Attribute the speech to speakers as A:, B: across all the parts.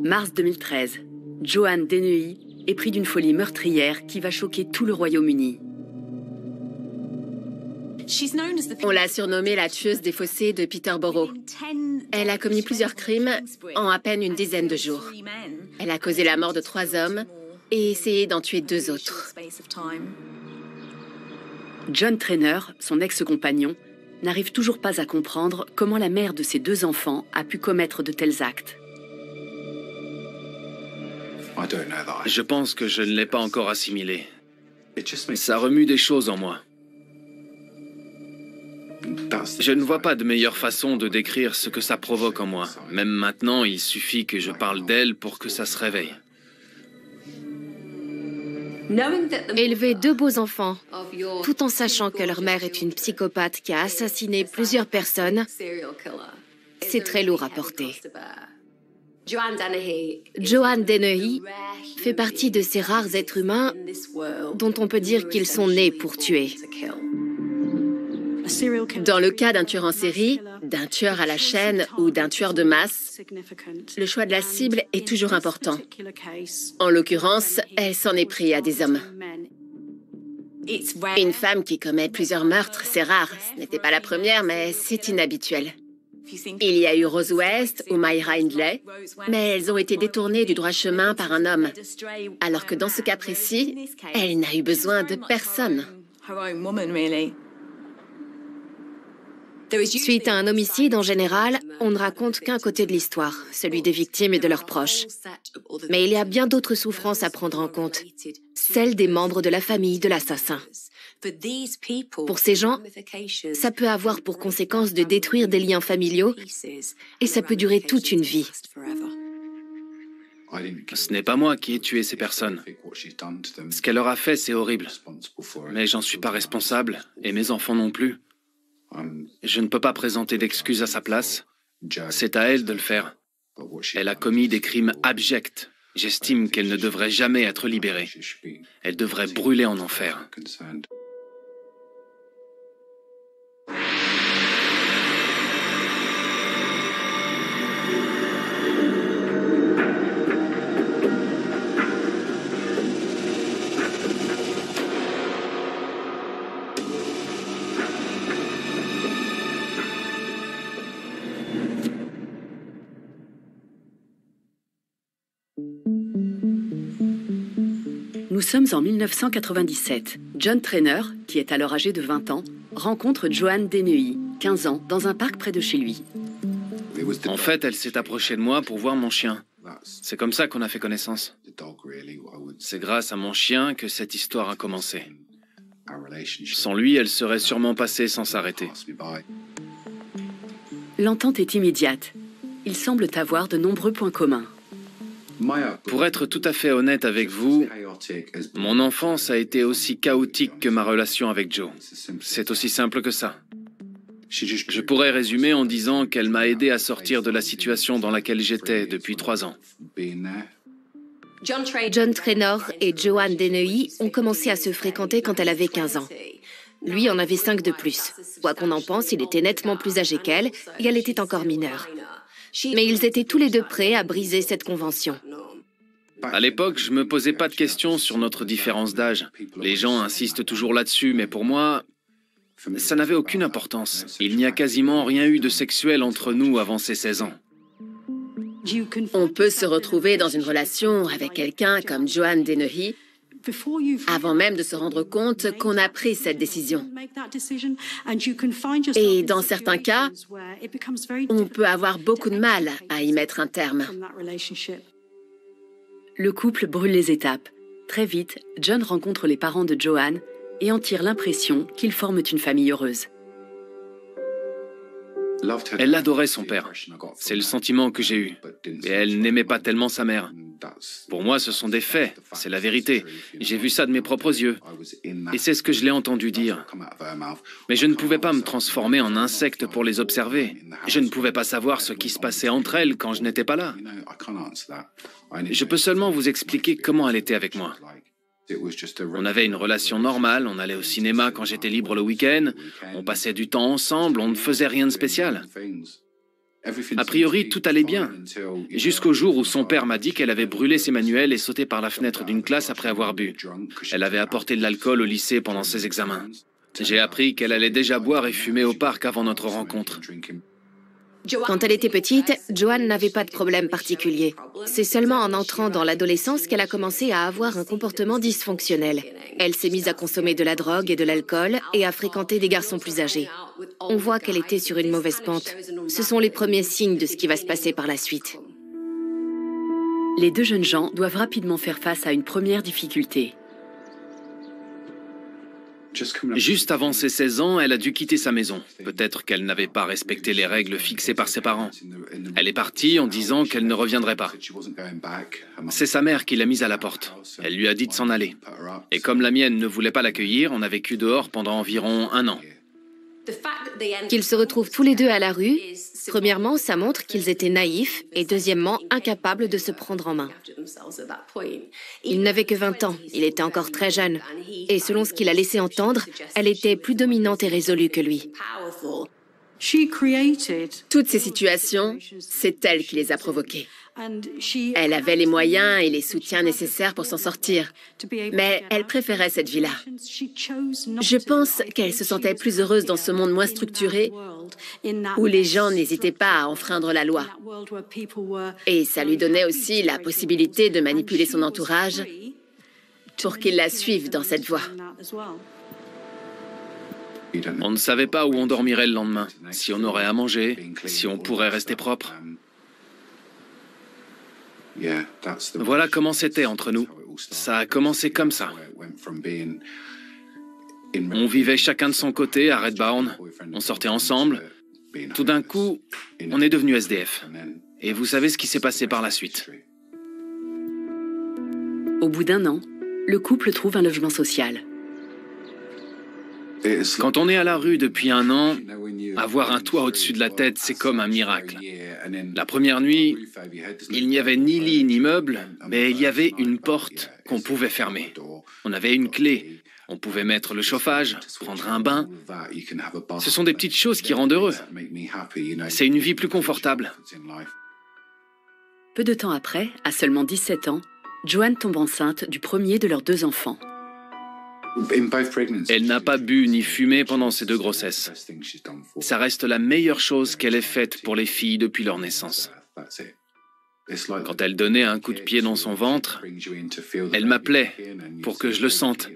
A: Mars 2013, Joanne Dennehy est pris d'une folie meurtrière qui va choquer tout le Royaume-Uni.
B: On l'a surnommée la tueuse des fossés de Peterborough. Elle a commis plusieurs crimes en à peine une dizaine de jours. Elle a causé la mort de 3 hommes et essayé d'en tuer 2 autres.
A: John Trainer, son ex-compagnon, n'arrive toujours pas à comprendre comment la mère de ses 2 enfants a pu commettre de tels actes.
C: Je pense que je ne l'ai pas encore assimilé. Ça remue des choses en moi. Je ne vois pas de meilleure façon de décrire ce que ça provoque en moi. Même maintenant, il suffit que je parle d'elle pour que ça se réveille.
B: Élever 2 beaux enfants, tout en sachant que leur mère est une psychopathe qui a assassiné plusieurs personnes, c'est très lourd à porter. Joanne Dennehy fait partie de ces rares êtres humains dont on peut dire qu'ils sont nés pour tuer. Dans le cas d'un tueur en série, d'un tueur à la chaîne ou d'un tueur de masse, le choix de la cible est toujours important. En l'occurrence, elle s'en est pris à des hommes. Une femme qui commet plusieurs meurtres, c'est rare. Ce n'était pas la première, mais c'est inhabituel. Il y a eu Rose West ou Myra Hindley, mais elles ont été détournées du droit chemin par un homme. Alors que dans ce cas précis, elle n'a eu besoin de personne. Suite à un homicide, en général, on ne raconte qu'un côté de l'histoire, celui des victimes et de leurs proches. Mais il y a bien d'autres souffrances à prendre en compte, celles des membres de la famille de l'assassin. Pour ces gens, ça peut avoir pour conséquence de détruire des liens familiaux et ça peut durer toute une vie.
C: Ce n'est pas moi qui ai tué ces personnes. Ce qu'elle leur a fait, c'est horrible. Mais j'en suis pas responsable, et mes enfants non plus. Je ne peux pas présenter d'excuses à sa place. C'est à elle de le faire. Elle a commis des crimes abjects. J'estime qu'elle ne devrait jamais être libérée. Elle devrait brûler en enfer.
A: Nous sommes en 1997. John Trainer, qui est alors âgé de 20 ans, rencontre Joanne Dennehy, 15 ans, dans un parc près de chez lui.
C: En fait, elle s'est approchée de moi pour voir mon chien. C'est comme ça qu'on a fait connaissance. C'est grâce à mon chien que cette histoire a commencé. Sans lui, elle serait sûrement passée sans s'arrêter.
A: L'entente est immédiate. Ils semblent avoir de nombreux points communs.
C: Pour être tout à fait honnête avec vous, mon enfance a été aussi chaotique que ma relation avec Joe. C'est aussi simple que ça. Je pourrais résumer en disant qu'elle m'a aidé à sortir de la situation dans laquelle j'étais depuis 3 ans.
B: John Trainer et Joanne Dennehy ont commencé à se fréquenter quand elle avait 15 ans. Lui en avait 5 de plus. Quoi qu'on en pense, il était nettement plus âgé qu'elle et elle était encore mineure. Mais ils étaient tous les 2 prêts à briser cette convention.
C: À l'époque, je me posais pas de questions sur notre différence d'âge. Les gens insistent toujours là-dessus, mais pour moi, ça n'avait aucune importance. Il n'y a quasiment rien eu de sexuel entre nous avant ses 16 ans.
B: On peut se retrouver dans une relation avec quelqu'un comme Joanne Dennehy avant même de se rendre compte qu'on a pris cette décision. Et dans certains cas, on peut avoir beaucoup de mal à y mettre un terme.
A: Le couple brûle les étapes. Très vite, John rencontre les parents de Joanne et en tire l'impression qu'ils forment une famille heureuse.
C: Elle adorait son père. C'est le sentiment que j'ai eu. Et elle n'aimait pas tellement sa mère. Pour moi, ce sont des faits. C'est la vérité. J'ai vu ça de mes propres yeux. Et c'est ce que je l'ai entendu dire. Mais je ne pouvais pas me transformer en insecte pour les observer. Je ne pouvais pas savoir ce qui se passait entre elles quand je n'étais pas là. Je peux seulement vous expliquer comment elle était avec moi. On avait une relation normale, on allait au cinéma quand j'étais libre le week-end, on passait du temps ensemble, on ne faisait rien de spécial. A priori, tout allait bien, jusqu'au jour où son père m'a dit qu'elle avait brûlé ses manuels et sauté par la fenêtre d'une classe après avoir bu. Elle avait apporté de l'alcool au lycée pendant ses examens. J'ai appris qu'elle allait déjà boire et fumer au parc avant notre rencontre.
B: Quand elle était petite, Joanne n'avait pas de problème particulier. C'est seulement en entrant dans l'adolescence qu'elle a commencé à avoir un comportement dysfonctionnel. Elle s'est mise à consommer de la drogue et de l'alcool et à fréquenter des garçons plus âgés. On voit qu'elle était sur une mauvaise pente. Ce sont les premiers signes de ce qui va se passer par la suite.
A: Les deux jeunes gens doivent rapidement faire face à une première difficulté.
C: Juste avant ses 16 ans, elle a dû quitter sa maison. Peut-être qu'elle n'avait pas respecté les règles fixées par ses parents. Elle est partie en disant qu'elle ne reviendrait pas. C'est sa mère qui l'a mise à la porte. Elle lui a dit de s'en aller. Et comme la mienne ne voulait pas l'accueillir, on a vécu dehors pendant environ 1 an.
B: Qu'ils se retrouvent tous les deux à la rue, premièrement, ça montre qu'ils étaient naïfs et deuxièmement, incapables de se prendre en main. Il n'avait que 20 ans, il était encore très jeune. Et selon ce qu'il a laissé entendre, elle était plus dominante et résolue que lui.
D: Toutes ces situations, c'est elle qui les a provoquées. Elle avait les moyens et les soutiens nécessaires pour s'en sortir, mais elle préférait cette vie-là. Je pense qu'elle se sentait plus heureuse dans ce monde moins structuré, où les gens n'hésitaient pas à enfreindre la loi. Et ça lui donnait aussi la possibilité de manipuler son entourage pour qu'il la suive dans cette voie.
C: On ne savait pas où on dormirait le lendemain, si on aurait à manger, si on pourrait rester propre. Voilà comment c'était entre nous. Ça a commencé comme ça. On vivait chacun de son côté à Redbourn. On sortait ensemble. Tout d'un coup, on est devenu SDF. Et vous savez ce qui s'est passé par la suite.
A: Au bout d'1 an, le couple trouve un logement social.
C: Quand on est à la rue depuis 1 an, avoir un toit au-dessus de la tête, c'est comme un miracle. La première nuit, il n'y avait ni lit ni meuble, mais il y avait une porte qu'on pouvait fermer. On avait une clé. On pouvait mettre le chauffage, prendre un bain. Ce sont des petites choses qui rendent heureux. C'est une vie plus confortable.
A: Peu de temps après, à seulement 17 ans, Joanne tombe enceinte du premier de leurs 2 enfants.
C: Elle n'a pas bu ni fumé pendant ces 2 grossesses. Ça reste la meilleure chose qu'elle ait faite pour les filles depuis leur naissance. Quand elle donnait un coup de pied dans son ventre, elle m'appelait pour que je le sente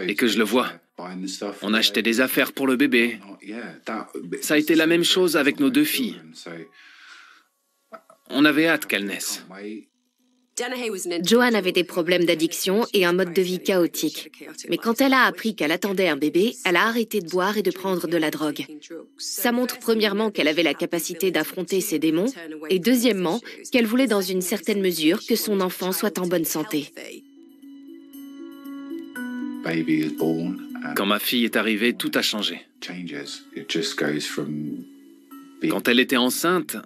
C: et que je le voie. On achetait des affaires pour le bébé. Ça a été la même chose avec nos 2 filles. On avait hâte qu'elles naissent.
B: Joanne avait des problèmes d'addiction et un mode de vie chaotique. Mais quand elle a appris qu'elle attendait un bébé, elle a arrêté de boire et de prendre de la drogue. Ça montre premièrement qu'elle avait la capacité d'affronter ses démons et deuxièmement qu'elle voulait dans une certaine mesure que son enfant soit en bonne santé.
C: Quand ma fille est arrivée, tout a changé. Quand elle était enceinte,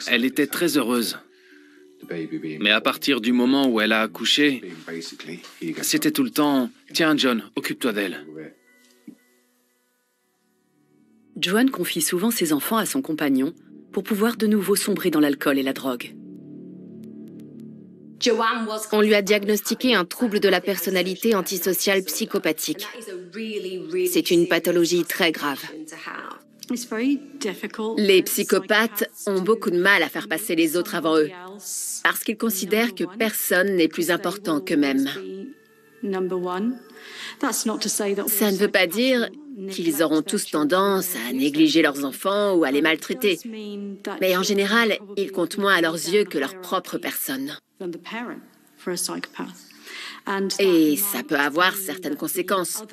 C: elle était très heureuse. Mais à partir du moment où elle a accouché, c'était tout le temps « Tiens, John, occupe-toi d'elle ».
A: Joanne confie souvent ses enfants à son compagnon pour pouvoir de nouveau sombrer dans l'alcool et la drogue.
B: On lui a diagnostiqué un trouble de la personnalité antisociale psychopathique. C'est une pathologie très grave.
D: Les psychopathes ont beaucoup de mal à faire passer les autres avant eux, parce qu'ils considèrent que personne n'est plus important qu'eux-mêmes. Ça ne veut pas dire qu'ils auront tous tendance à négliger leurs enfants ou à les maltraiter, mais en général, ils comptent moins à leurs yeux que leur propre personne. Et ça peut avoir certaines conséquences.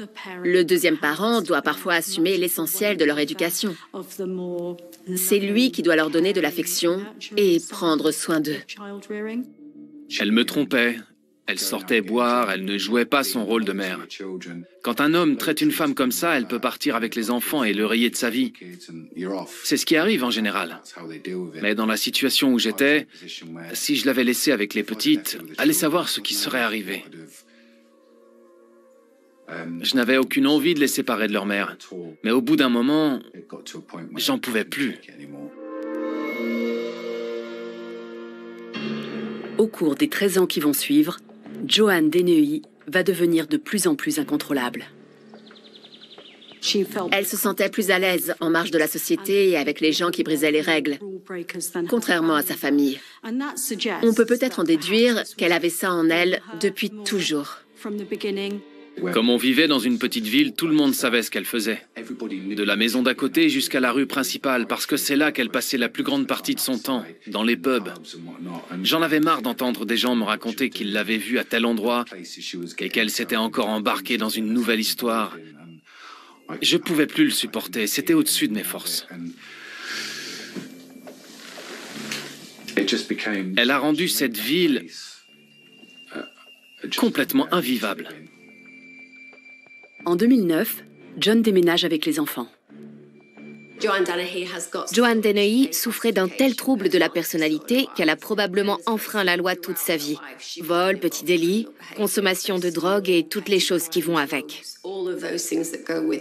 D: Le deuxième parent doit parfois assumer l'essentiel de leur éducation. C'est lui qui doit leur donner de l'affection et prendre soin d'eux.
C: Elle me trompait, elle sortait boire, elle ne jouait pas son rôle de mère. Quand un homme traite une femme comme ça, elle peut partir avec les enfants et le rayer de sa vie. C'est ce qui arrive en général. Mais dans la situation où j'étais, si je l'avais laissée avec les petites, allez savoir ce qui serait arrivé. Je n'avais aucune envie de les séparer de leur mère. Mais au bout d'un moment, j'en pouvais plus.
A: Au cours des 13 ans qui vont suivre, Joanne Dennehy va devenir de plus en plus incontrôlable.
D: Elle se sentait plus à l'aise en marge de la société et avec les gens qui brisaient les règles, contrairement à sa famille. On peut peut-être en déduire qu'elle avait ça en elle depuis toujours.
C: Comme on vivait dans une petite ville, tout le monde savait ce qu'elle faisait. De la maison d'à côté jusqu'à la rue principale, parce que c'est là qu'elle passait la plus grande partie de son temps, dans les pubs. J'en avais marre d'entendre des gens me raconter qu'ils l'avaient vue à tel endroit et qu'elle s'était encore embarquée dans une nouvelle histoire. Je pouvais plus le supporter, c'était au-dessus de mes forces. Elle a rendu cette ville complètement invivable.
A: En 2009, John déménage avec les enfants.
B: Joanne Dennehy souffrait d'un tel trouble de la personnalité qu'elle a probablement enfreint la loi toute sa vie. Vol, petits délits, consommation de drogue et toutes les choses qui vont avec.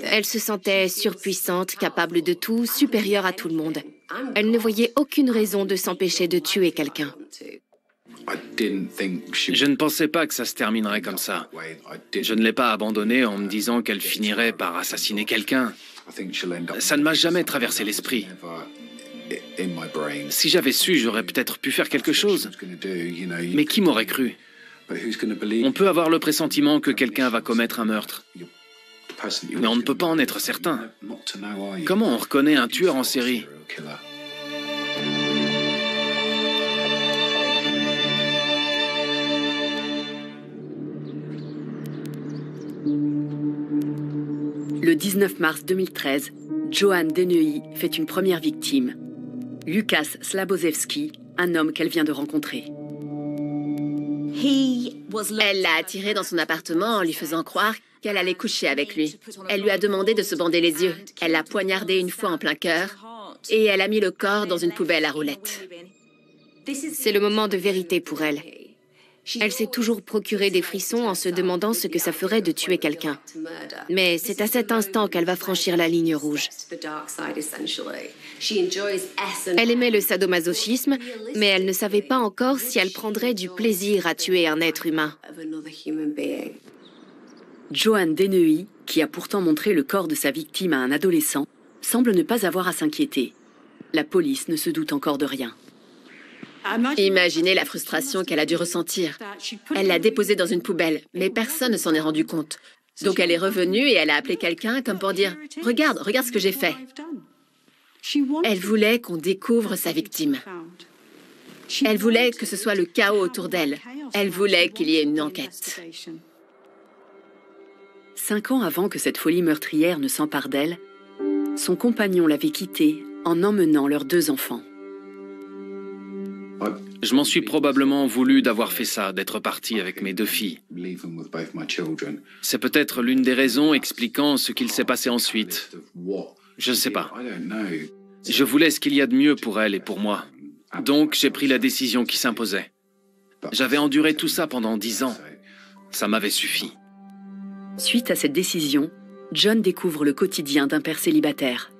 B: Elle se sentait surpuissante, capable de tout, supérieure à tout le monde. Elle ne voyait aucune raison de s'empêcher de tuer quelqu'un.
C: Je ne pensais pas que ça se terminerait comme ça. Je ne l'ai pas abandonnée en me disant qu'elle finirait par assassiner quelqu'un. Ça ne m'a jamais traversé l'esprit. Si j'avais su, j'aurais peut-être pu faire quelque chose. Mais qui m'aurait cru? On peut avoir le pressentiment que quelqu'un va commettre un meurtre. Mais on ne peut pas en être certain. Comment on reconnaît un tueur en série?
A: Le 19 mars 2013, Joanne Dennehy fait une première victime, Lukas Slabozewski, un homme qu'elle vient de rencontrer.
D: Elle l'a attiré dans son appartement en lui faisant croire qu'elle allait coucher avec lui. Elle lui a demandé de se bander les yeux. Elle l'a poignardé une fois en plein cœur et elle a mis le corps dans une poubelle à roulettes.
B: C'est le moment de vérité pour elle. Elle s'est toujours procuré des frissons en se demandant ce que ça ferait de tuer quelqu'un. Mais c'est à cet instant qu'elle va franchir la ligne rouge. Elle aimait le sadomasochisme, mais elle ne savait pas encore si elle prendrait du plaisir à tuer un être humain.
A: Joanne Dennehy, qui a pourtant montré le corps de sa victime à un adolescent, semble ne pas avoir à s'inquiéter. La police ne se doute encore de rien.
D: Imaginez la frustration qu'elle a dû ressentir. Elle l'a déposé dans une poubelle, mais personne ne s'en est rendu compte. Donc elle est revenue et elle a appelé quelqu'un comme pour dire « Regarde ce que j'ai fait ». Elle voulait qu'on découvre sa victime. Elle voulait que ce soit le chaos autour d'elle. Elle voulait qu'il y ait une enquête.
A: 5 ans avant que cette folie meurtrière ne s'empare d'elle, son compagnon l'avait quittée en emmenant leurs 2 enfants.
C: Je m'en suis probablement voulu d'avoir fait ça, d'être parti avec mes 2 filles. C'est peut-être l'une des raisons expliquant ce qu'il s'est passé ensuite. Je ne sais pas. Je voulais ce qu'il y a de mieux pour elle et pour moi. Donc j'ai pris la décision qui s'imposait. J'avais enduré tout ça pendant 10 ans. Ça m'avait suffi.
A: Suite à cette décision, John découvre le quotidien d'un père célibataire.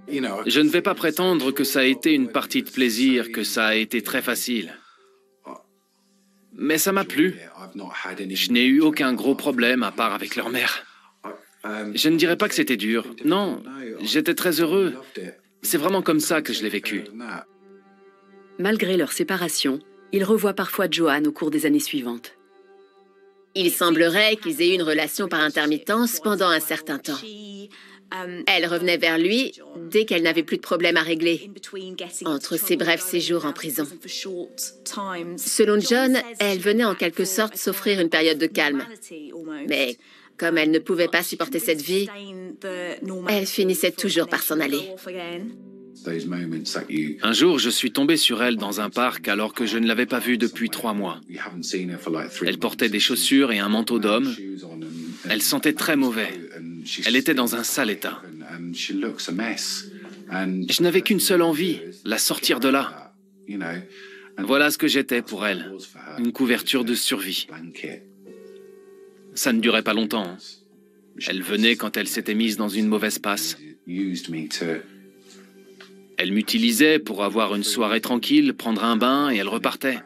C: Je ne vais pas prétendre que ça a été une partie de plaisir, que ça a été très facile. Mais ça m'a plu. Je n'ai eu aucun gros problème à part avec leur mère. Je ne dirais pas que c'était dur. Non, j'étais très heureux. C'est vraiment comme ça que je l'ai vécu.
A: Malgré leur séparation, il revoit parfois Joanne au cours des années suivantes.
D: Il semblerait qu'ils aient eu une relation par intermittence pendant un certain temps. Elle revenait vers lui dès qu'elle n'avait plus de problème à régler, entre ses brefs séjours en prison. Selon John, elle venait en quelque sorte s'offrir une période de calme. Mais comme elle ne pouvait pas supporter cette vie, elle finissait toujours par s'en aller.
C: Un jour, je suis tombé sur elle dans un parc alors que je ne l'avais pas vue depuis 3 mois. Elle portait des chaussures et un manteau d'homme. Elle sentait très mauvais. Elle était dans un sale état. Je n'avais qu'une seule envie, la sortir de là. Voilà ce que j'étais pour elle, une couverture de survie. Ça ne durait pas longtemps. Hein. Elle venait quand elle s'était mise dans une mauvaise passe. Elle m'utilisait pour avoir une soirée tranquille, prendre un bain et elle repartait.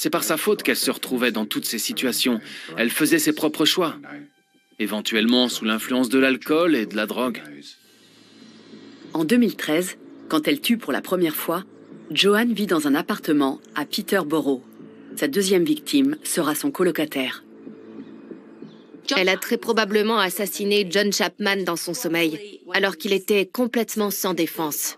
C: C'est par sa faute qu'elle se retrouvait dans toutes ces situations. Elle faisait ses propres choix, éventuellement sous l'influence de l'alcool et de la drogue.
A: En 2013, quand elle tue pour la première fois, Joanne vit dans un appartement à Peterborough. Sa deuxième victime sera son colocataire.
B: Elle a très probablement assassiné John Chapman dans son sommeil, alors qu'il était complètement sans défense.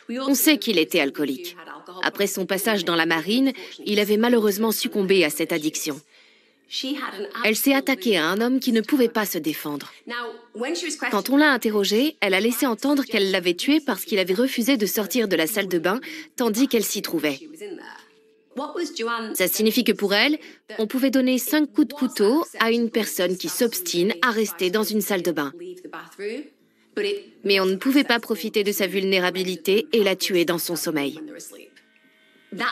B: On sait qu'il était alcoolique. Après son passage dans la marine, il avait malheureusement succombé à cette addiction. Elle s'est attaquée à un homme qui ne pouvait pas se défendre. Quand on l'a interrogée, elle a laissé entendre qu'elle l'avait tué parce qu'il avait refusé de sortir de la salle de bain tandis qu'elle s'y trouvait. Ça signifie que pour elle, on pouvait donner 5 coups de couteau à une personne qui s'obstine à rester dans une salle de bain. Mais on ne pouvait pas profiter de sa vulnérabilité et la tuer dans son sommeil.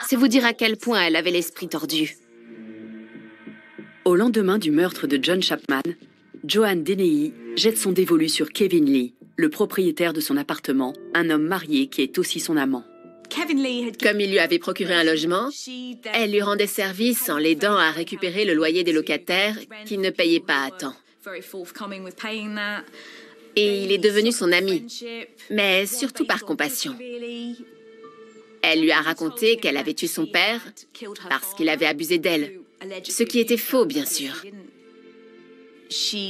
B: C'est vous dire à quel point elle avait l'esprit tordu.
A: Au lendemain du meurtre de John Chapman, Joanne Dennehy jette son dévolu sur Kevin Lee, le propriétaire de son appartement, un homme marié qui est aussi son amant.
D: Comme il lui avait procuré un logement, elle lui rendait service en l'aidant à récupérer le loyer des locataires qui ne payaient pas à temps. Et il est devenu son ami, mais surtout par compassion. Elle lui a raconté qu'elle avait tué son père parce qu'il avait abusé d'elle, ce qui était faux, bien sûr.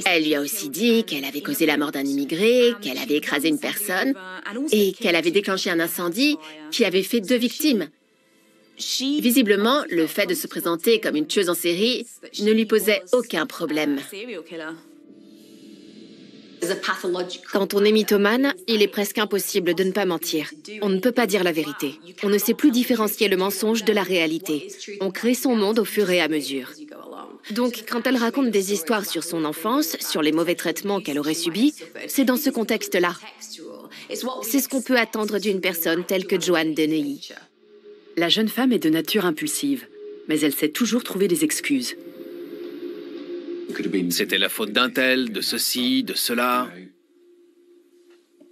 D: Elle lui a aussi dit qu'elle avait causé la mort d'un immigré, qu'elle avait écrasé une personne et qu'elle avait déclenché un incendie qui avait fait 2 victimes. Visiblement, le fait de se présenter comme une tueuse en série ne lui posait aucun problème.
B: Quand on est mythomane, il est presque impossible de ne pas mentir. On ne peut pas dire la vérité. On ne sait plus différencier le mensonge de la réalité. On crée son monde au fur et à mesure. Donc, quand elle raconte des histoires sur son enfance, sur les mauvais traitements qu'elle aurait subis, c'est dans ce contexte-là. C'est ce qu'on peut attendre d'une personne telle que Joanne Dennehy.
A: La jeune femme est de nature impulsive, mais elle sait toujours trouver des excuses.
C: C'était la faute d'un tel, de ceci, de cela.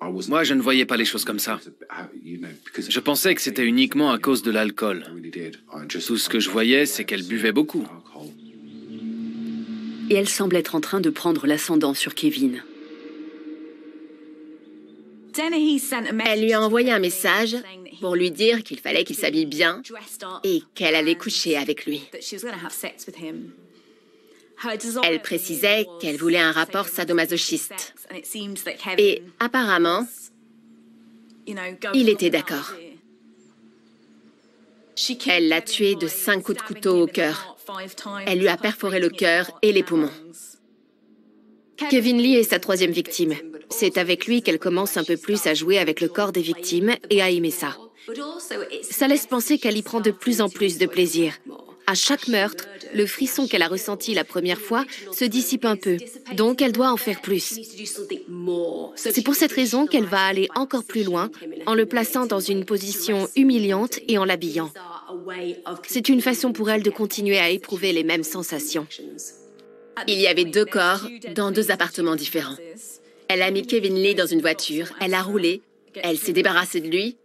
C: Moi, je ne voyais pas les choses comme ça. Je pensais que c'était uniquement à cause de l'alcool. Tout ce que je voyais, c'est qu'elle buvait beaucoup.
A: Et elle semble être en train de prendre l'ascendant sur Kevin.
D: Elle lui a envoyé un message pour lui dire qu'il fallait qu'il s'habille bien et qu'elle allait coucher avec lui. Elle précisait qu'elle voulait un rapport sadomasochiste. Et apparemment, il était d'accord. Elle l'a tué de 5 coups de couteau au cœur. Elle lui a perforé le cœur et les poumons.
B: Kevin Lee est sa 3e victime. C'est avec lui qu'elle commence un peu plus à jouer avec le corps des victimes et à aimer ça. Ça laisse penser qu'elle y prend de plus en plus de plaisir. À chaque meurtre, le frisson qu'elle a ressenti la première fois se dissipe un peu, donc elle doit en faire plus. C'est pour cette raison qu'elle va aller encore plus loin en le plaçant dans une position humiliante et en l'habillant. C'est une façon pour elle de continuer à éprouver les mêmes sensations.
D: Il y avait 2 corps dans 2 appartements différents. Elle a mis Kevin Lee dans une voiture, elle a roulé, elle s'est débarrassée de lui,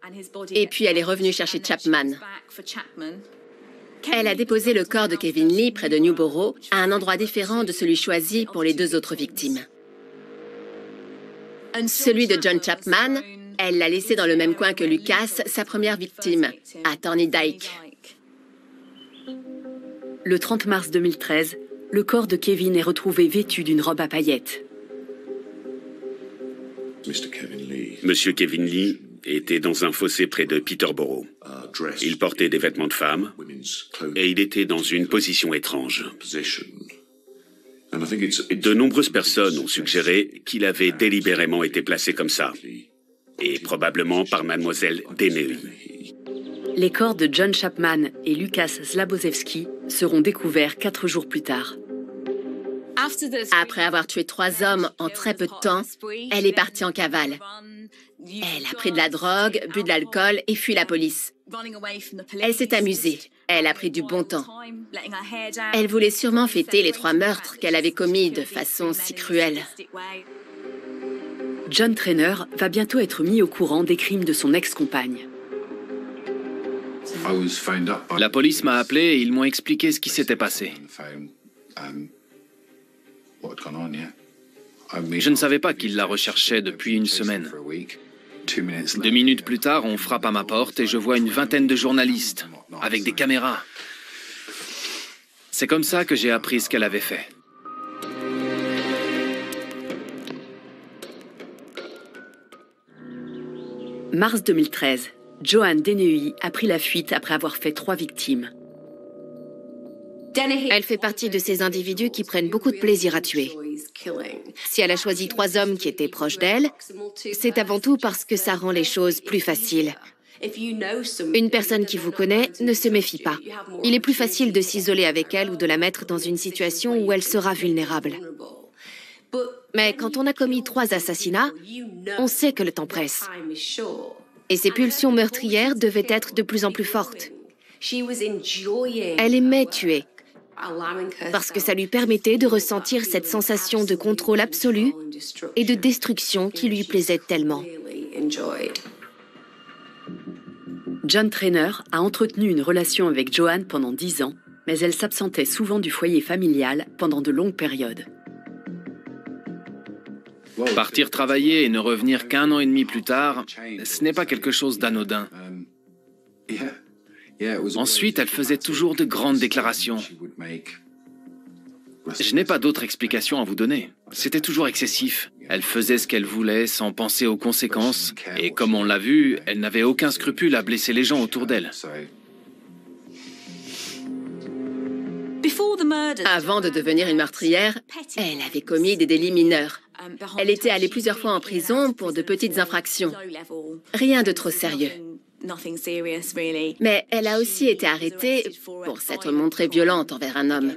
D: et puis elle est revenue chercher Chapman. Elle a déposé le corps de Kevin Lee près de Newborough, à un endroit différent de celui choisi pour les 2 autres victimes. Celui de John Chapman, elle l'a laissé dans le même coin que Lucas, sa première victime, à Thorndyke.
A: Le 30 mars 2013, le corps de Kevin est retrouvé vêtu d'une robe à paillettes.
E: Monsieur Kevin Lee était dans un fossé près de Peterborough. Il portait des vêtements de femme et il était dans une position étrange. De nombreuses personnes ont suggéré qu'il avait délibérément été placé comme ça, et probablement par mademoiselle Dennehy.
A: Les corps de John Chapman et Lucas Slabozewski seront découverts 4 jours plus tard.
D: Après avoir tué 3 hommes en très peu de temps, elle est partie en cavale. Elle a pris de la drogue, bu de l'alcool et fui la police. Elle s'est amusée. Elle a pris du bon temps. Elle voulait sûrement fêter les 3 meurtres qu'elle avait commis de façon si cruelle.
A: John Trainer va bientôt être mis au courant des crimes de son ex-compagne.
C: La police m'a appelé et ils m'ont expliqué ce qui s'était passé. Je ne savais pas qu'il la recherchait depuis une semaine. 2 minutes plus tard, on frappe à ma porte et je vois une vingtaine de journalistes avec des caméras. C'est comme ça que j'ai appris ce qu'elle avait fait.
A: Mars 2013, Joanne Dennehy a pris la fuite après avoir fait 3 victimes.
B: Elle fait partie de ces individus qui prennent beaucoup de plaisir à tuer. Si elle a choisi 3 hommes qui étaient proches d'elle, c'est avant tout parce que ça rend les choses plus faciles. Une personne qui vous connaît ne se méfie pas. Il est plus facile de s'isoler avec elle ou de la mettre dans une situation où elle sera vulnérable. Mais quand on a commis 3 assassinats, on sait que le temps presse. Et ses pulsions meurtrières devaient être de plus en plus fortes. Elle aimait tuer, parce que ça lui permettait de ressentir cette sensation de contrôle absolu et de destruction qui lui plaisait tellement.
A: John Trainer a entretenu une relation avec Joanne pendant 10 ans, mais elle s'absentait souvent du foyer familial pendant de longues périodes.
C: Partir travailler et ne revenir qu'1 an et demi plus tard, ce n'est pas quelque chose d'anodin. Ensuite, elle faisait toujours de grandes déclarations. Je n'ai pas d'autre explication à vous donner. C'était toujours excessif. Elle faisait ce qu'elle voulait sans penser aux conséquences. Et comme on l'a vu, elle n'avait aucun scrupule à blesser les gens autour d'elle.
D: Avant de devenir une meurtrière, elle avait commis des délits mineurs. Elle était allée plusieurs fois en prison pour de petites infractions. Rien de trop sérieux. Mais elle a aussi été arrêtée pour s'être montrée violente envers un homme.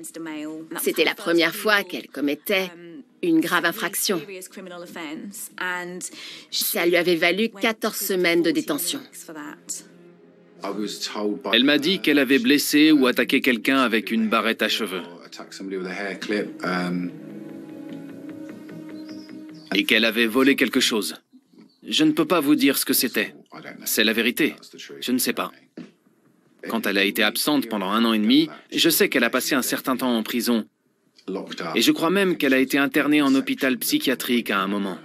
D: C'était la première fois qu'elle commettait une grave infraction. Ça lui avait valu 14 semaines de détention.
C: Elle m'a dit qu'elle avait blessé ou attaqué quelqu'un avec une barrette à cheveux. Et qu'elle avait volé quelque chose. Je ne peux pas vous dire ce que c'était. C'est la vérité. Je ne sais pas. Quand elle a été absente pendant 1 an et demi, je sais qu'elle a passé un certain temps en prison. Et je crois même qu'elle a été internée en hôpital psychiatrique à un moment.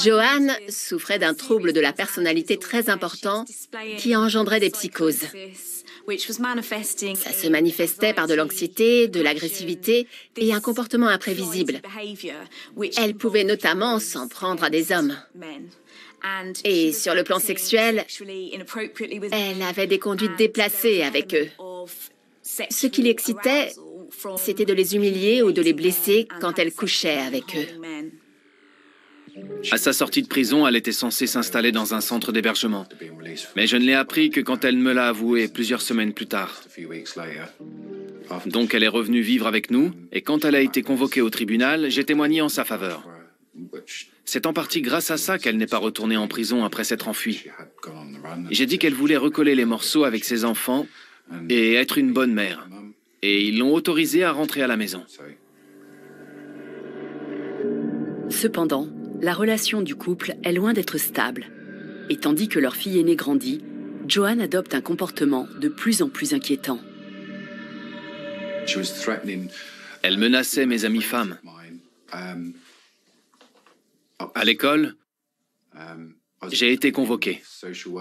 D: Joanne souffrait d'un trouble de la personnalité très important qui engendrait des psychoses. Ça se manifestait par de l'anxiété, de l'agressivité et un comportement imprévisible. Elle pouvait notamment s'en prendre à des hommes. Et sur le plan sexuel, elle avait des conduites déplacées avec eux. Ce qui l'excitait, c'était de les humilier ou de les blesser quand elle couchait avec eux.
C: À sa sortie de prison, elle était censée s'installer dans un centre d'hébergement. Mais je ne l'ai appris que quand elle me l'a avoué plusieurs semaines plus tard. Donc elle est revenue vivre avec nous, et quand elle a été convoquée au tribunal, j'ai témoigné en sa faveur. C'est en partie grâce à ça qu'elle n'est pas retournée en prison après s'être enfuie. J'ai dit qu'elle voulait recoller les morceaux avec ses enfants et être une bonne mère. Et ils l'ont autorisée à rentrer à la maison.
A: Cependant, la relation du couple est loin d'être stable. Et tandis que leur fille aînée grandit, Joanne adopte un comportement de plus en plus inquiétant.
C: Elle menaçait mes amies femmes. À l'école, j'ai été convoqué.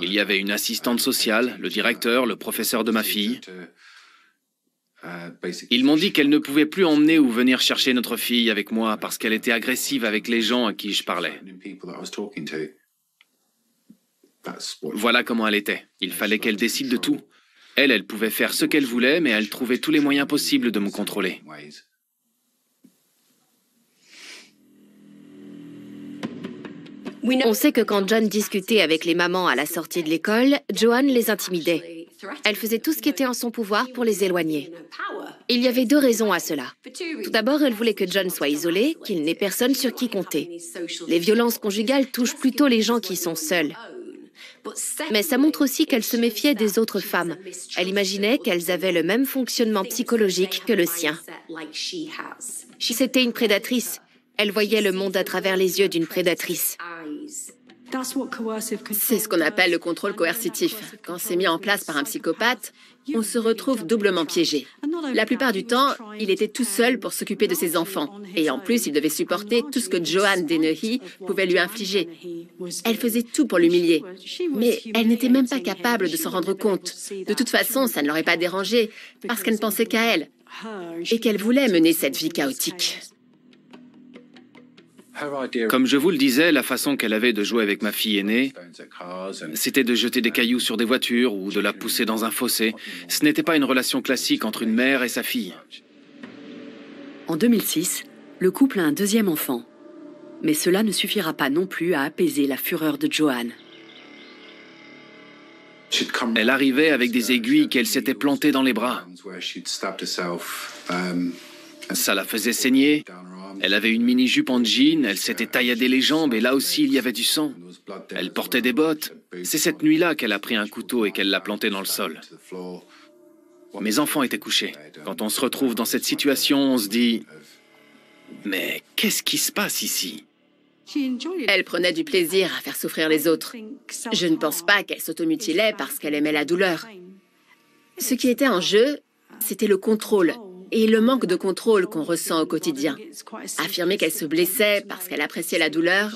C: Il y avait une assistante sociale, le directeur, le professeur de ma fille. Ils m'ont dit qu'elle ne pouvait plus emmener ou venir chercher notre fille avec moi parce qu'elle était agressive avec les gens à qui je parlais. Voilà comment elle était. Il fallait qu'elle décide de tout. Elle pouvait faire ce qu'elle voulait, mais elle trouvait tous les moyens possibles de me contrôler.
B: On sait que quand John discutait avec les mamans à la sortie de l'école, Joanne les intimidait. Elle faisait tout ce qui était en son pouvoir pour les éloigner. Il y avait 2 raisons à cela. Tout d'abord, elle voulait que John soit isolé, qu'il n'ait personne sur qui compter. Les violences conjugales touchent plutôt les gens qui sont seuls. Mais ça montre aussi qu'elle se méfiait des autres femmes. Elle imaginait qu'elles avaient le même fonctionnement psychologique que le sien. C'était une prédatrice. Elle voyait le monde à travers les yeux d'une prédatrice.
D: C'est ce qu'on appelle le contrôle coercitif. Quand c'est mis en place par un psychopathe, on se retrouve doublement piégé. La plupart du temps, il était tout seul pour s'occuper de ses enfants. Et en plus, il devait supporter tout ce que Joanne Dennehy pouvait lui infliger. Elle faisait tout pour l'humilier. Mais elle n'était même pas capable de s'en rendre compte. De toute façon, ça ne l'aurait pas dérangée, parce qu'elle ne pensait qu'à elle. Et qu'elle voulait mener cette vie chaotique.
C: Comme je vous le disais, la façon qu'elle avait de jouer avec ma fille aînée, c'était de jeter des cailloux sur des voitures ou de la pousser dans un fossé. Ce n'était pas une relation classique entre une mère et sa fille.
A: En 2006, le couple a un deuxième enfant. Mais cela ne suffira pas non plus à apaiser la fureur de Joanne.
C: Elle arrivait avec des aiguilles qu'elle s'était plantées dans les bras. Ça la faisait saigner. Elle avait une mini-jupe en jean, elle s'était tailladé les jambes et là aussi il y avait du sang. Elle portait des bottes. C'est cette nuit-là qu'elle a pris un couteau et qu'elle l'a planté dans le sol. Mes enfants étaient couchés. Quand on se retrouve dans cette situation, on se dit « Mais qu'est-ce qui se passe ici ?»
D: Elle prenait du plaisir à faire souffrir les autres. Je ne pense pas qu'elle s'automutilait parce qu'elle aimait la douleur. Ce qui était en jeu, c'était le contrôle et le manque de contrôle qu'on ressent au quotidien. Affirmer qu'elle se blessait parce qu'elle appréciait la douleur,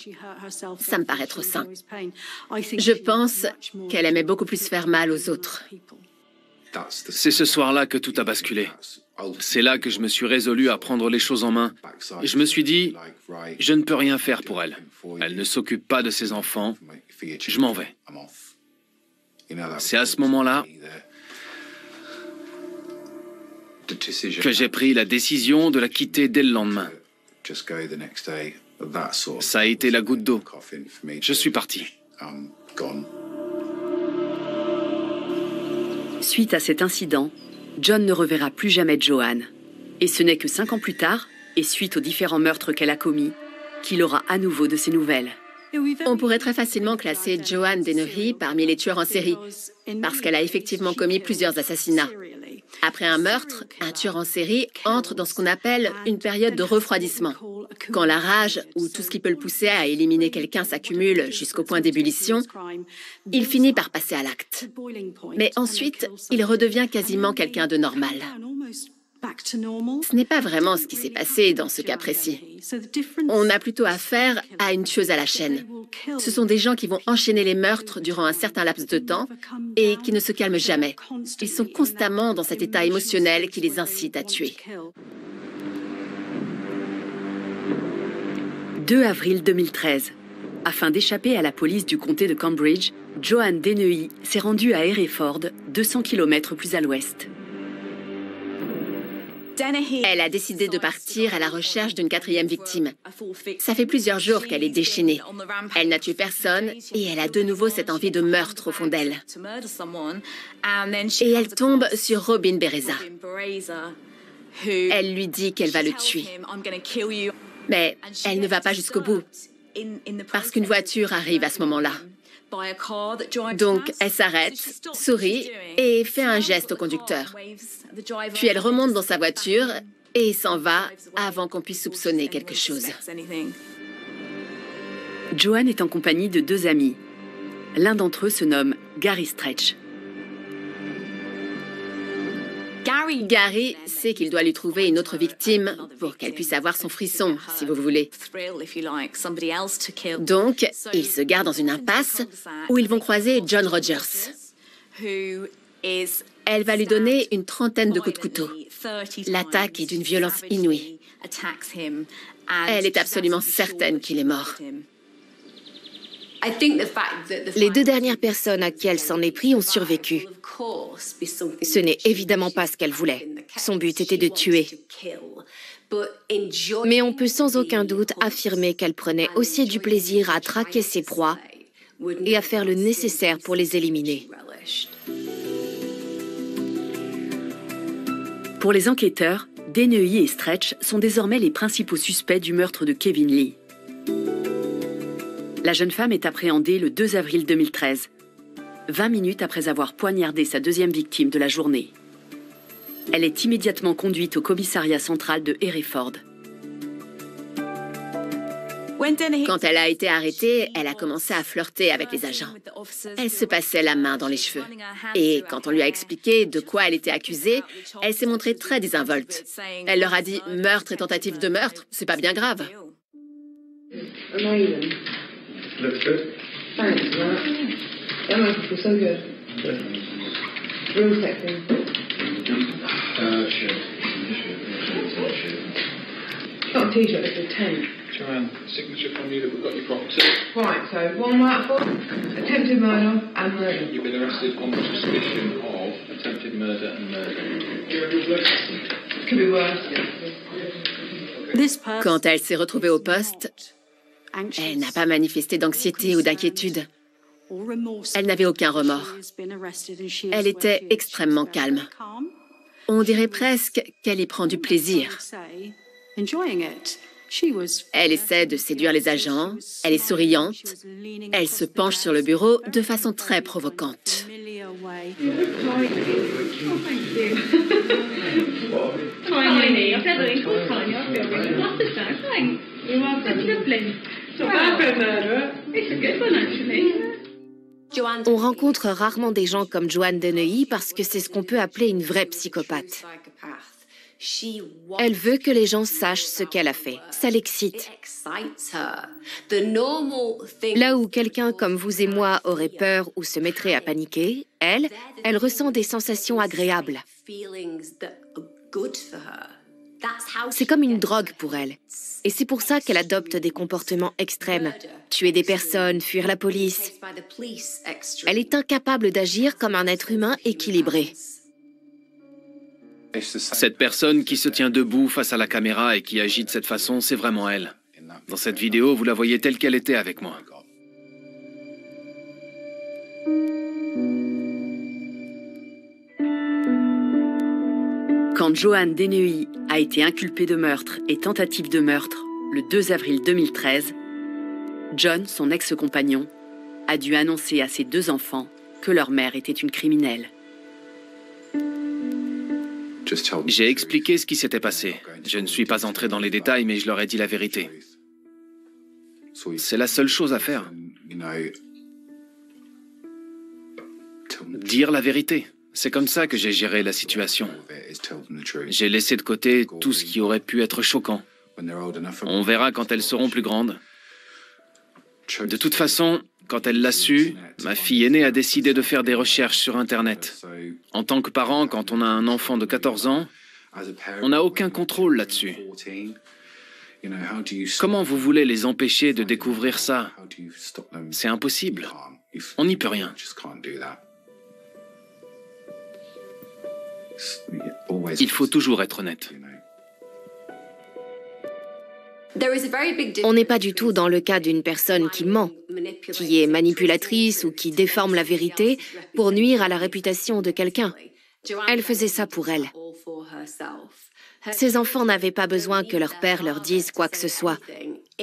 D: ça me paraît trop simple. Je pense qu'elle aimait beaucoup plus faire mal aux autres.
C: C'est ce soir-là que tout a basculé. C'est là que je me suis résolu à prendre les choses en main. Et je me suis dit, je ne peux rien faire pour elle. Elle ne s'occupe pas de ses enfants. Je m'en vais. C'est à ce moment-là que j'ai pris la décision de la quitter dès le lendemain. Ça a été la goutte d'eau. Je suis parti.
A: Suite à cet incident, John ne reverra plus jamais Joanne. Et ce n'est que 5 ans plus tard, et suite aux différents meurtres qu'elle a commis, qu'il aura à nouveau de ses nouvelles.
D: On pourrait très facilement classer Joanne Dennehy parmi les tueurs en série, parce qu'elle a effectivement commis plusieurs assassinats. Après un meurtre, un tueur en série entre dans ce qu'on appelle une période de refroidissement. Quand la rage ou tout ce qui peut le pousser à éliminer quelqu'un s'accumule jusqu'au point d'ébullition, il finit par passer à l'acte. Mais ensuite, il redevient quasiment quelqu'un de normal. Ce n'est pas vraiment ce qui s'est passé dans ce cas précis. On a plutôt affaire à une tueuse à la chaîne. Ce sont des gens qui vont enchaîner les meurtres durant un certain laps de temps et qui ne se calment jamais. Ils sont constamment dans cet état émotionnel qui les incite à tuer.
A: 2 avril 2013. Afin d'échapper à la police du comté de Cambridge, Joanne Dennehy s'est rendue à Hereford, 200 km plus à l'ouest.
D: Elle a décidé de partir à la recherche d'une 4e victime. Ça fait plusieurs jours qu'elle est déchaînée. Elle n'a tué personne et elle a de nouveau cette envie de meurtre au fond d'elle. Et elle tombe sur Robin Bereza. Elle lui dit qu'elle va le tuer. Mais elle ne va pas jusqu'au bout, parce qu'une voiture arrive à ce moment-là. Donc, elle s'arrête, sourit et fait un geste au conducteur. Puis elle remonte dans sa voiture et s'en va avant qu'on puisse soupçonner quelque chose.
A: Joanne est en compagnie de 2 amis. L'un d'entre eux se nomme Gary Stretch.
D: Gary sait qu'il doit lui trouver une autre victime pour qu'elle puisse avoir son frisson, si vous voulez. Donc, il se gare dans une impasse où ils vont croiser John Rogers. Elle va lui donner une 30aine de coups de couteau. L'attaque est d'une violence inouïe. Elle est absolument certaine qu'il est mort.
B: Les 2 dernières personnes à qui elle s'en est pris ont survécu. Ce n'est évidemment pas ce qu'elle voulait. Son but était de tuer. Mais on peut sans aucun doute affirmer qu'elle prenait aussi du plaisir à traquer ses proies et à faire le nécessaire pour les éliminer.
A: Pour les enquêteurs, Dennehy et Stretch sont désormais les principaux suspects du meurtre de Kevin Lee. La jeune femme est appréhendée le 2 avril 2013, 20 minutes après avoir poignardé sa 2e victime de la journée. Elle est immédiatement conduite au commissariat central de Hereford.
D: Quand elle a été arrêtée, elle a commencé à flirter avec les agents. Elle se passait la main dans les cheveux. Et quand on lui a expliqué de quoi elle était accusée, elle s'est montrée très désinvolte. Elle leur a dit « meurtre et tentative de meurtre, c'est pas bien grave ».
F: Looks good. Thanks, Matt. That makes me feel so good. Real sexy. It's not a t-shirt, it's a tent.
G: Joanne, signature from you that we've got your property.
F: Right, so one word for attempted murder and murder.
G: You've been arrested on suspicion of attempted murder and murder.
F: Could be worse.
D: Quand elle s'est retrouvée au poste, elle n'a pas manifesté d'anxiété ou d'inquiétude. Elle n'avait aucun remords. Elle était extrêmement calme. On dirait presque qu'elle y prend du plaisir. Elle essaie de séduire les agents, elle est souriante, elle se penche sur le bureau de façon très provocante.
B: On rencontre rarement des gens comme Joanne Dennehy parce que c'est ce qu'on peut appeler une vraie psychopathe. Elle veut que les gens sachent ce qu'elle a fait. Ça l'excite. Là où quelqu'un comme vous et moi aurait peur ou se mettrait à paniquer, elle ressent des sensations agréables. C'est comme une drogue pour elle. Et c'est pour ça qu'elle adopte des comportements extrêmes. Tuer des personnes, fuir la police. Elle est incapable d'agir comme un être humain équilibré.
C: Cette personne qui se tient debout face à la caméra et qui agit de cette façon, c'est vraiment elle. Dans cette vidéo, vous la voyez telle qu'elle était avec moi.
A: Quand Joanne Dennehy a été inculpée de meurtre et tentative de meurtre le 2 avril 2013, John, son ex-compagnon, a dû annoncer à ses 2 enfants que leur mère était une criminelle.
C: J'ai expliqué ce qui s'était passé. Je ne suis pas entré dans les détails, mais je leur ai dit la vérité. C'est la seule chose à faire. Dire la vérité. C'est comme ça que j'ai géré la situation. J'ai laissé de côté tout ce qui aurait pu être choquant. On verra quand elles seront plus grandes. De toute façon, quand elle l'a su, ma fille aînée a décidé de faire des recherches sur Internet. En tant que parent, quand on a un enfant de 14 ans, on n'a aucun contrôle là-dessus. Comment vous voulez les empêcher de découvrir ça? C'est impossible. On n'y peut rien. Il faut toujours être honnête.
B: On n'est pas du tout dans le cas d'une personne qui ment, qui est manipulatrice ou qui déforme la vérité pour nuire à la réputation de quelqu'un. Elle faisait ça pour elle. Ses enfants n'avaient pas besoin que leur père leur dise quoi que ce soit.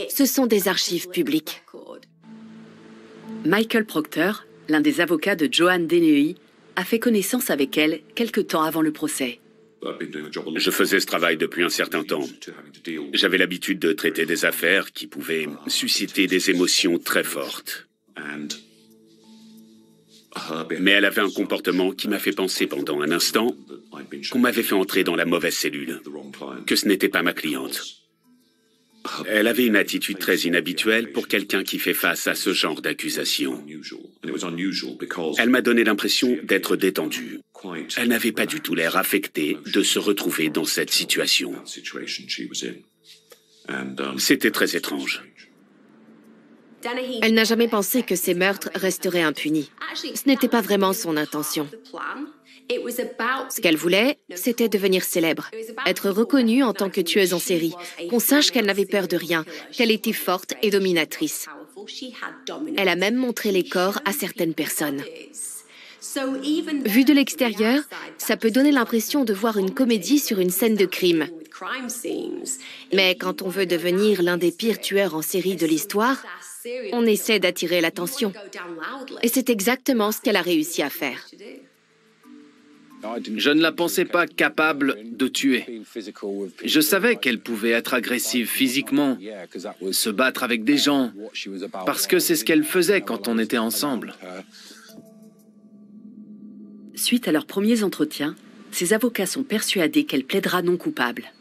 B: Ce sont des archives publiques.
A: Michael Proctor, l'un des avocats de Joanne Dennehy, a fait connaissance avec elle quelque temps avant le procès.
E: Je faisais ce travail depuis un certain temps. J'avais l'habitude de traiter des affaires qui pouvaient susciter des émotions très fortes. Mais elle avait un comportement qui m'a fait penser pendant un instant qu'on m'avait fait entrer dans la mauvaise cellule, que ce n'était pas ma cliente. Elle avait une attitude très inhabituelle pour quelqu'un qui fait face à ce genre d'accusation. Elle m'a donné l'impression d'être détendue. Elle n'avait pas du tout l'air affectée de se retrouver dans cette situation. C'était très étrange.
B: Elle n'a jamais pensé que ces meurtres resteraient impunis. Ce n'était pas vraiment son intention. Ce qu'elle voulait, c'était devenir célèbre, être reconnue en tant que tueuse en série, qu'on sache qu'elle n'avait peur de rien, qu'elle était forte et dominatrice. Elle a même montré les corps à certaines personnes. Vu de l'extérieur, ça peut donner l'impression de voir une comédie sur une scène de crime. Mais quand on veut devenir l'un des pires tueurs en série de l'histoire, on essaie d'attirer l'attention. Et c'est exactement ce qu'elle a réussi à faire.
C: Je ne la pensais pas capable de tuer. Je savais qu'elle pouvait être agressive physiquement, se battre avec des gens, parce que c'est ce qu'elle faisait quand on était ensemble.
A: Suite à leurs premiers entretiens, ses avocats sont persuadés qu'elle plaidera non coupable.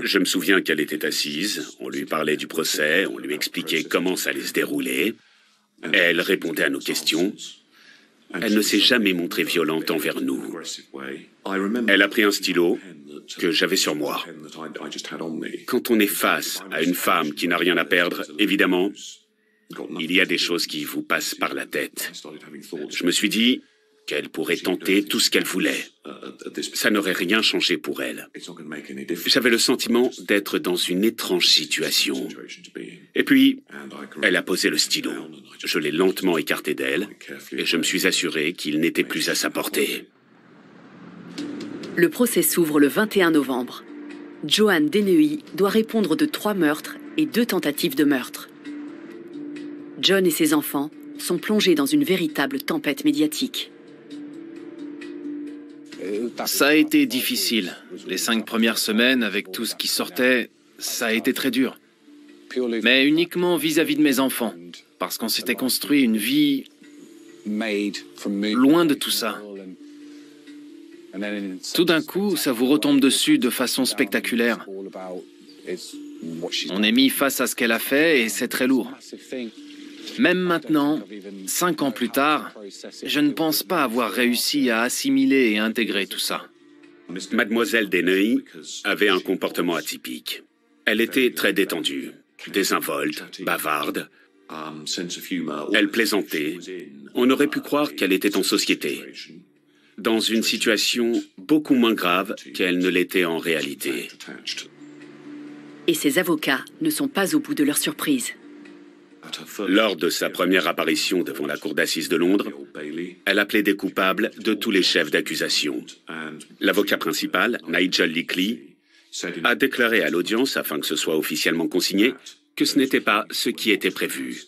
E: Je me souviens qu'elle était assise, on lui parlait du procès, on lui expliquait comment ça allait se dérouler. Elle répondait à nos questions. Elle ne s'est jamais montrée violente envers nous. Elle a pris un stylo que j'avais sur moi. Quand on est face à une femme qui n'a rien à perdre, évidemment, il y a des choses qui vous passent par la tête. Je me suis dit qu'elle pourrait tenter tout ce qu'elle voulait. Ça n'aurait rien changé pour elle. J'avais le sentiment d'être dans une étrange situation. Et puis, elle a posé le stylo. Je l'ai lentement écarté d'elle et je me suis assuré qu'il n'était plus à sa portée.
A: Le procès s'ouvre le 21 novembre. Joanne Dennehy doit répondre de 3 meurtres et 2 tentatives de meurtre. John et ses enfants sont plongés dans une véritable tempête médiatique.
C: Ça a été difficile. Les 5 premières semaines, avec tout ce qui sortait, ça a été très dur. Mais uniquement vis-à-vis de mes enfants, parce qu'on s'était construit une vie loin de tout ça. Tout d'un coup, ça vous retombe dessus de façon spectaculaire. On est mis face à ce qu'elle a fait et c'est très lourd. Même maintenant, 5 ans plus tard, je ne pense pas avoir réussi à assimiler et intégrer tout ça.
E: Mademoiselle Dennehy avait un comportement atypique. Elle était très détendue, désinvolte, bavarde. Elle plaisantait. On aurait pu croire qu'elle était en société, dans une situation beaucoup moins grave qu'elle ne l'était en réalité.
A: Et ses avocats ne sont pas au bout de leur surprise.
E: Lors de sa première apparition devant la cour d'assises de Londres, elle a plaidé coupable de tous les chefs d'accusation. L'avocat principal, Nigel Lickley, a déclaré à l'audience, afin que ce soit officiellement consigné, que ce n'était pas ce qui était prévu.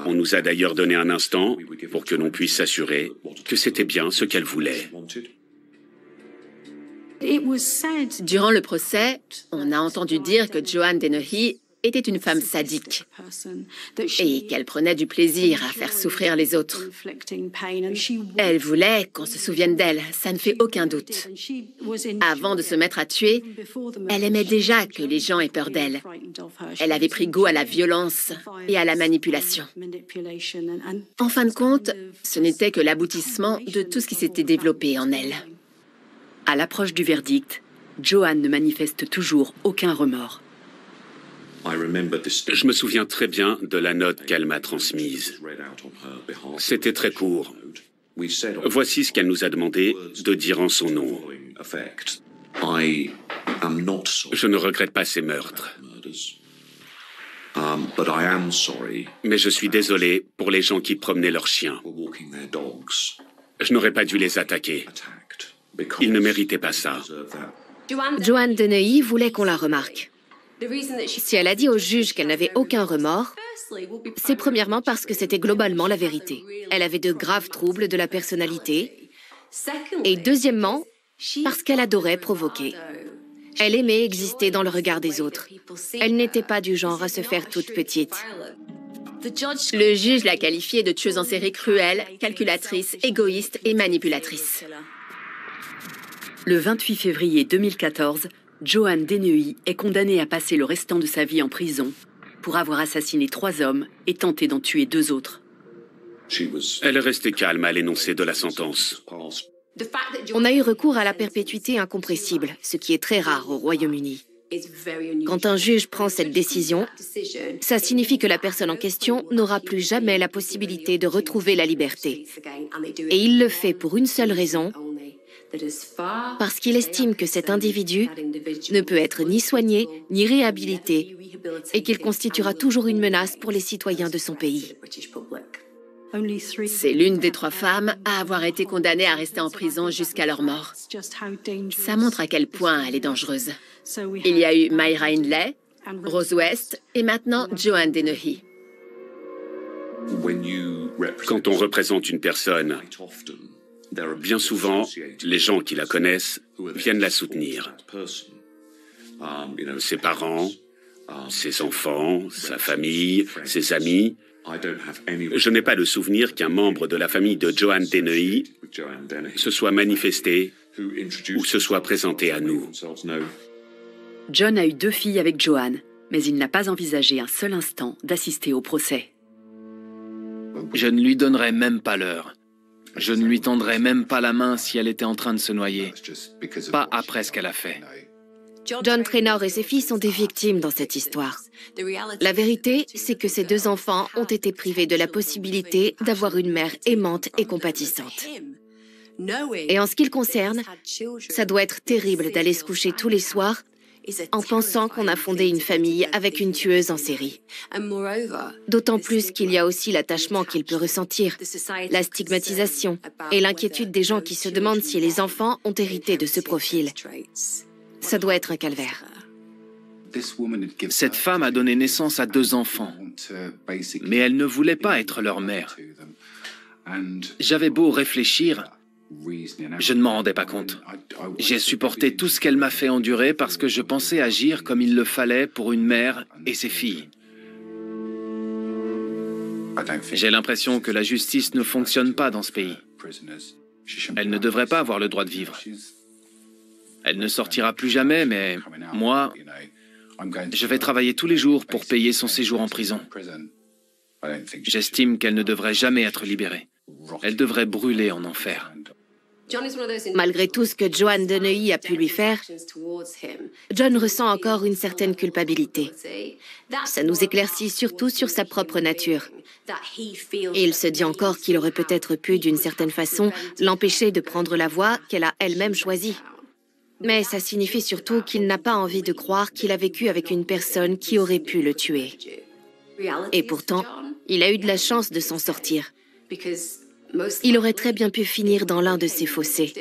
E: On nous a d'ailleurs donné un instant pour que l'on puisse s'assurer que c'était bien ce qu'elle voulait.
D: Durant le procès, on a entendu dire que Joanne Dennehy était une femme sadique et qu'elle prenait du plaisir à faire souffrir les autres. Elle voulait qu'on se souvienne d'elle, ça ne fait aucun doute. Avant de se mettre à tuer, elle aimait déjà que les gens aient peur d'elle. Elle avait pris goût à la violence et à la manipulation. En fin de compte, ce n'était que l'aboutissement de tout ce qui s'était développé en elle.
A: À l'approche du verdict, Joanne ne manifeste toujours aucun remords.
E: Je me souviens très bien de la note qu'elle m'a transmise. C'était très court. Voici ce qu'elle nous a demandé de dire en son nom. Je ne regrette pas ces meurtres. Mais je suis désolé pour les gens qui promenaient leurs chiens. Je n'aurais pas dû les attaquer. Ils ne méritaient pas ça.
B: Joanne Dennehy voulait qu'on la remarque. Si elle a dit au juge qu'elle n'avait aucun remords, c'est premièrement parce que c'était globalement la vérité. Elle avait de graves troubles de la personnalité. Et deuxièmement, parce qu'elle adorait provoquer. Elle aimait exister dans le regard des autres. Elle n'était pas du genre à se faire toute petite.
D: Le juge l'a qualifiée de tueuse en série cruelle, calculatrice, égoïste et manipulatrice.
A: Le 28 février 2014, Joanne Dennehy est condamnée à passer le restant de sa vie en prison pour avoir assassiné 3 hommes et tenté d'en tuer 2 autres.
E: Elle est restée calme à l'énoncé de la sentence.
B: On a eu recours à la perpétuité incompressible, ce qui est très rare au Royaume-Uni. Quand un juge prend cette décision, ça signifie que la personne en question n'aura plus jamais la possibilité de retrouver la liberté. Et il le fait pour une seule raison, parce qu'il estime que cet individu ne peut être ni soigné ni réhabilité et qu'il constituera toujours une menace pour les citoyens de son pays.
D: C'est l'une des 3 femmes à avoir été condamnée à rester en prison jusqu'à leur mort. Ça montre à quel point elle est dangereuse. Il y a eu Myra Hindley, Rose West et maintenant Joanne Dennehy.
E: Quand on représente une personne, bien souvent, les gens qui la connaissent viennent la soutenir. Ses parents, ses enfants, sa famille, ses amis. Je n'ai pas le souvenir qu'un membre de la famille de Joanne Dennehy se soit manifesté ou se soit présenté à nous.
A: John a eu 2 filles avec Joanne, mais il n'a pas envisagé un seul instant d'assister au procès.
C: Je ne lui donnerais même pas l'heure. Je ne lui tendrais même pas la main si elle était en train de se noyer. Pas après ce qu'elle a fait.
B: John Trainor et ses filles sont des victimes dans cette histoire. La vérité, c'est que ces 2 enfants ont été privés de la possibilité d'avoir une mère aimante et compatissante. Et en ce qui le concerne, ça doit être terrible d'aller se coucher tous les soirs en pensant qu'on a fondé une famille avec une tueuse en série. D'autant plus qu'il y a aussi l'attachement qu'il peut ressentir, la stigmatisation et l'inquiétude des gens qui se demandent si les enfants ont hérité de ce profil. Ça doit être un calvaire.
C: Cette femme a donné naissance à 2 enfants, mais elle ne voulait pas être leur mère. J'avais beau réfléchir, je ne m'en rendais pas compte. J'ai supporté tout ce qu'elle m'a fait endurer parce que je pensais agir comme il le fallait pour une mère et ses filles. J'ai l'impression que la justice ne fonctionne pas dans ce pays. Elle ne devrait pas avoir le droit de vivre. Elle ne sortira plus jamais, mais moi, je vais travailler tous les jours pour payer son séjour en prison. J'estime qu'elle ne devrait jamais être libérée. Elle devrait brûler en enfer.
B: Malgré tout ce que Joanne Dennehy a pu lui faire, John ressent encore une certaine culpabilité. Ça nous éclaircit surtout sur sa propre nature. Et il se dit encore qu'il aurait peut-être pu, d'une certaine façon, l'empêcher de prendre la voie qu'elle a elle-même choisie. Mais ça signifie surtout qu'il n'a pas envie de croire qu'il a vécu avec une personne qui aurait pu le tuer. Et pourtant, il a eu de la chance de s'en sortir. Il aurait très bien pu finir dans l'un de ces fossés.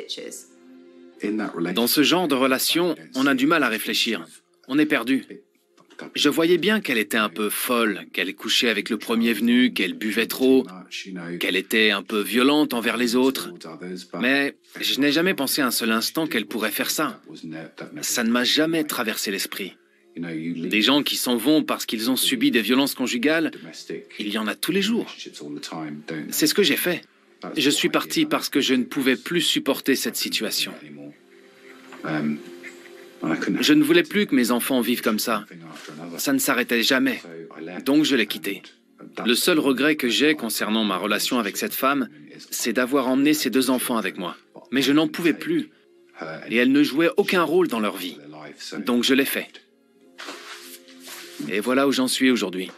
C: Dans ce genre de relation, on a du mal à réfléchir. On est perdu. Je voyais bien qu'elle était un peu folle, qu'elle couchait avec le premier venu, qu'elle buvait trop, qu'elle était un peu violente envers les autres. Mais je n'ai jamais pensé un seul instant qu'elle pourrait faire ça. Ça ne m'a jamais traversé l'esprit. Des gens qui s'en vont parce qu'ils ont subi des violences conjugales, il y en a tous les jours. C'est ce que j'ai fait. Je suis parti parce que je ne pouvais plus supporter cette situation. Je ne voulais plus que mes enfants vivent comme ça. Ça ne s'arrêtait jamais. Donc je l'ai quitté. Le seul regret que j'ai concernant ma relation avec cette femme, c'est d'avoir emmené ces 2 enfants avec moi. Mais je n'en pouvais plus. Et elle ne jouait aucun rôle dans leur vie. Donc je l'ai fait. Et voilà où j'en suis aujourd'hui.